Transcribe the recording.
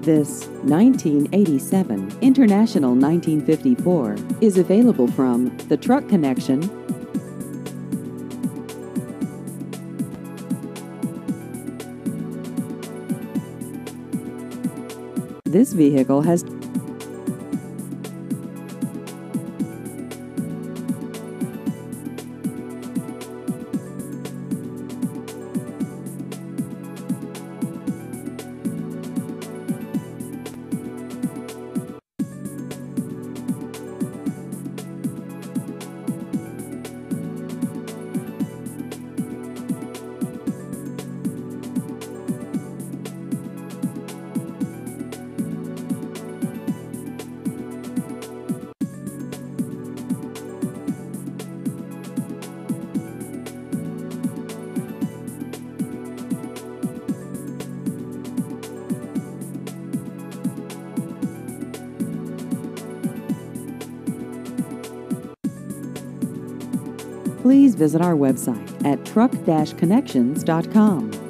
This 1987 International 1954 is available from the Truck Connection. This vehicle has Please visit our website at truck-connections.com.